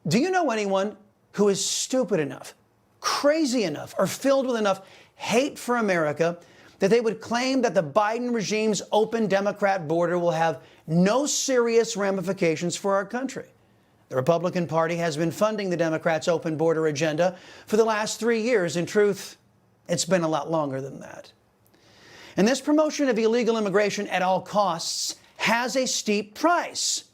Do you know anyone who is stupid enough, crazy enough, or filled with enough hate for America that they would claim that the Biden regime's open Democrat border will have no serious ramifications for our country? The Republican Party has been funding the Democrats' open border agenda for the last 3 years. In truth, it's been a lot longer than that. And this promotion of illegal immigration at all costs has a steep price.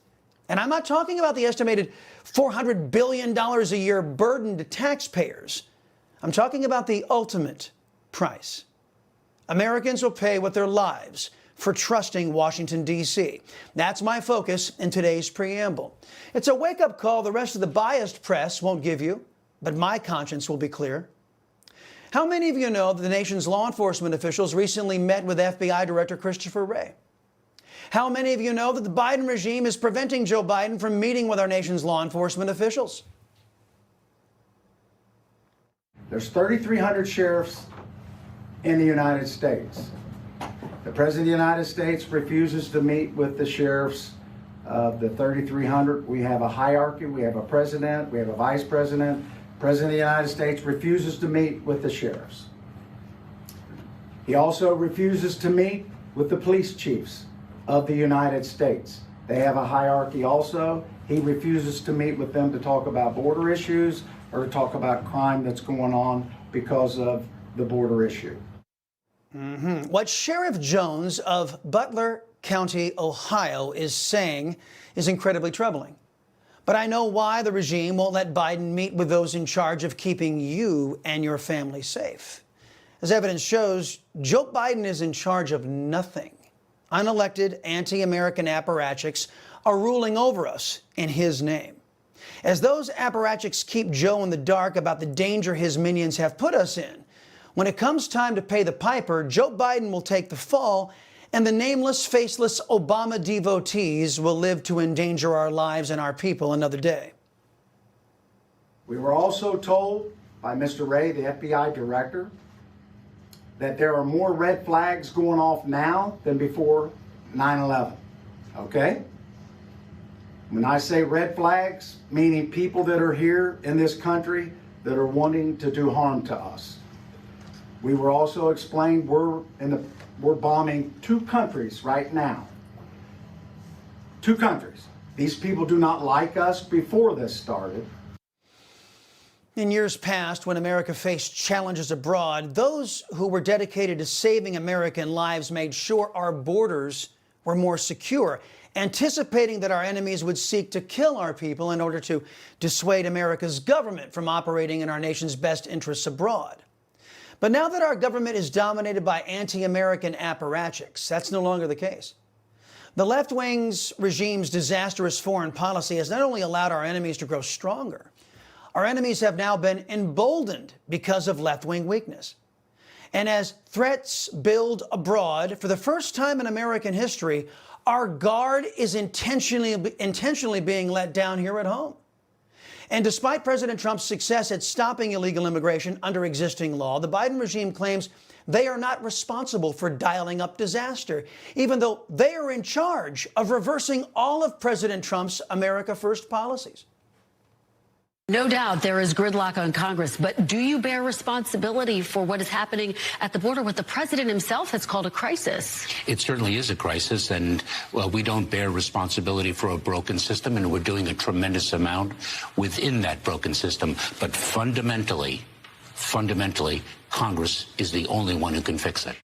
And I'm not talking about the estimated $400 billion a year burden to taxpayers. I'm talking about the ultimate price. Americans will pay with their lives for trusting Washington, D.C. That's my focus in today's preamble. It's a wake-up call the rest of the biased press won't give you, but my conscience will be clear. How many of you know that the nation's law enforcement officials recently met with FBI Director Christopher Wray? How many of you know that the Biden regime is preventing Joe Biden from meeting with our nation's law enforcement officials? There's 3,300 sheriffs in the United States. The President of the United States refuses to meet with the sheriffs of the 3,300. We have a hierarchy. We have a president. We have a vice president. The President of the United States refuses to meet with the sheriffs. He also refuses to meet with the police chiefs of the United States. They have a hierarchy also. He refuses to meet with them to talk about border issues or to talk about crime that's going on because of the border issue. What Sheriff Jones of Butler County, Ohio, is saying is incredibly troubling. But I know why the regime won't let Biden meet with those in charge of keeping you and your family safe. As evidence shows, Joe Biden is in charge of nothing. Unelected anti-American apparatchiks are ruling over us in his name. As those apparatchiks keep Joe in the dark about the danger his minions have put us in, when it comes time to pay the piper, Joe Biden will take the fall, and the nameless, faceless Obama devotees will live to endanger our lives and our people another day. We were also told by Mr. Wray, the FBI director, that there are more red flags going off now than before 9/11. Okay? When I say red flags, meaning people that are here in this country that are wanting to do harm to us. We were also explained we're bombing 2 countries right now. 2 countries. These people do not like us before this started. In years past, when America faced challenges abroad, those who were dedicated to saving American lives made sure our borders were more secure, anticipating that our enemies would seek to kill our people in order to dissuade America's government from operating in our nation's best interests abroad. But now that our government is dominated by anti-American apparatchiks, that's no longer the case. The left-wing's regime's disastrous foreign policy has not only allowed our enemies to grow stronger, our enemies have now been emboldened because of left-wing weakness. And as threats build abroad, for the first time in American history, our guard is intentionally being let down here at home. And despite President Trump's success at stopping illegal immigration under existing law, the Biden regime claims they are not responsible for dialing up disaster, even though they are in charge of reversing all of President Trump's America First policies. No doubt there is gridlock on Congress, but do you bear responsibility for what is happening at the border, what the president himself has called a crisis? It certainly is a crisis, and we don't bear responsibility for a broken system, and we're doing a tremendous amount within that broken system. But fundamentally, Congress is the only one who can fix it.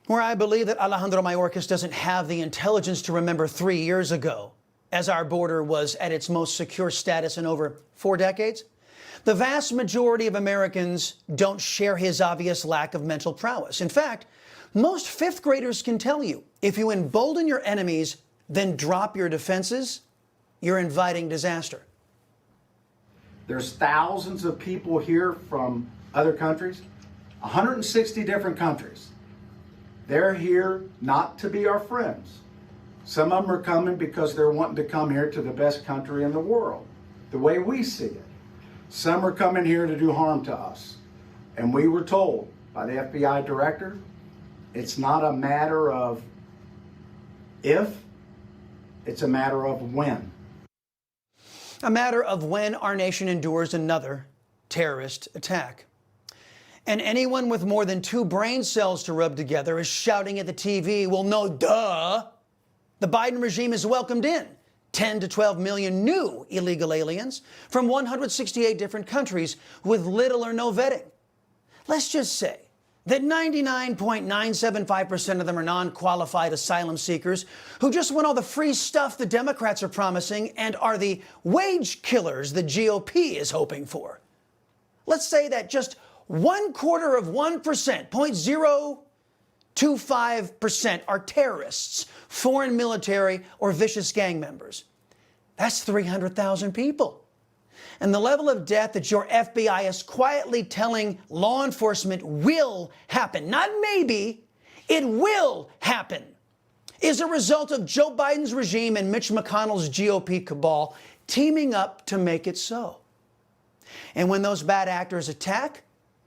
Where I believe that Alejandro Mayorkas doesn't have the intelligence to remember 3 years ago, as our border was at its most secure status in over 4 decades, the vast majority of Americans don't share his obvious lack of mental prowess. In fact, most 5th graders can tell you, if you embolden your enemies, then drop your defenses, you're inviting disaster. There's thousands of people here from other countries, 160 different countries. They're here not to be our friends. Some of them are coming because they're wanting to come here to the best country in the world, the way we see it. Some are coming here to do harm to us. And we were told by the FBI director, it's not a matter of if, it's a matter of when. a matter of when our nation endures another terrorist attack. And anyone with more than 2 brain cells to rub together is shouting at the TV, well, no, duh. The Biden regime has welcomed in 10 to 12 million new illegal aliens from 168 different countries with little or no vetting. Let's just say that 99.975% of them are non-qualified asylum seekers who just want all the free stuff the Democrats are promising and are the wage killers the GOP is hoping for. Let's say that just 0.25%, 0.025% are terrorists, foreign military, or vicious gang members. That's 300,000 people. And the level of death that your FBI is quietly telling law enforcement will happen, not maybe, it will happen, is a result of Joe Biden's regime and Mitch McConnell's GOP cabal teaming up to make it so. And when those bad actors attack,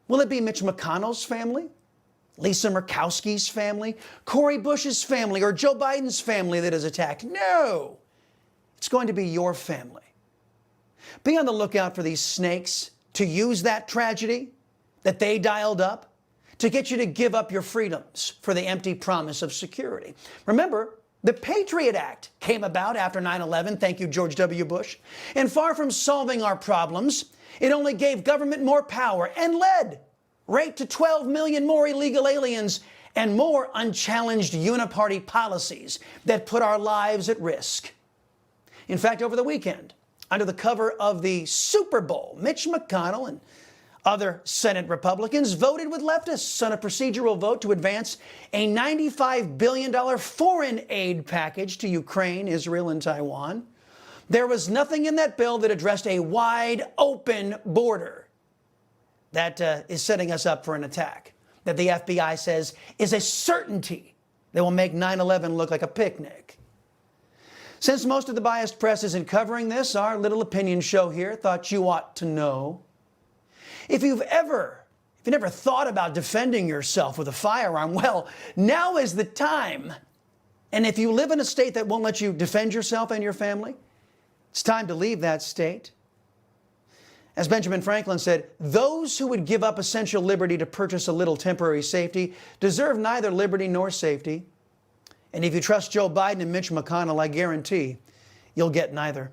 will it be Mitch McConnell's family, Lisa Murkowski's family, Cori Bush's family, or Joe Biden's family that is attacked? No, it's going to be your family. Be on the lookout for these snakes to use that tragedy that they dialed up to get you to give up your freedoms for the empty promise of security. Remember, the Patriot Act came about after 9/11, thank you, George W. Bush, and far from solving our problems, it only gave government more power and led right to 12 million more illegal aliens and more unchallenged uniparty policies that put our lives at risk. In fact, over the weekend, under the cover of the Super Bowl, Mitch McConnell and other Senate Republicans voted with leftists on a procedural vote to advance a $95 billion foreign aid package to Ukraine, Israel, and Taiwan. There was nothing in that bill that addressed a wide open border that is setting us up for an attack that the FBI says is a certainty that will make 9/11 look like a picnic. Since most of the biased press isn't covering this, our little opinion show here thought you ought to know. If you never thought about defending yourself with a firearm, well, now is the time. And if you live in a state that won't let you defend yourself and your family, it's time to leave that state. As Benjamin Franklin said, those who would give up essential liberty to purchase a little temporary safety deserve neither liberty nor safety. And if you trust Joe Biden and Mitch McConnell, I guarantee you'll get neither.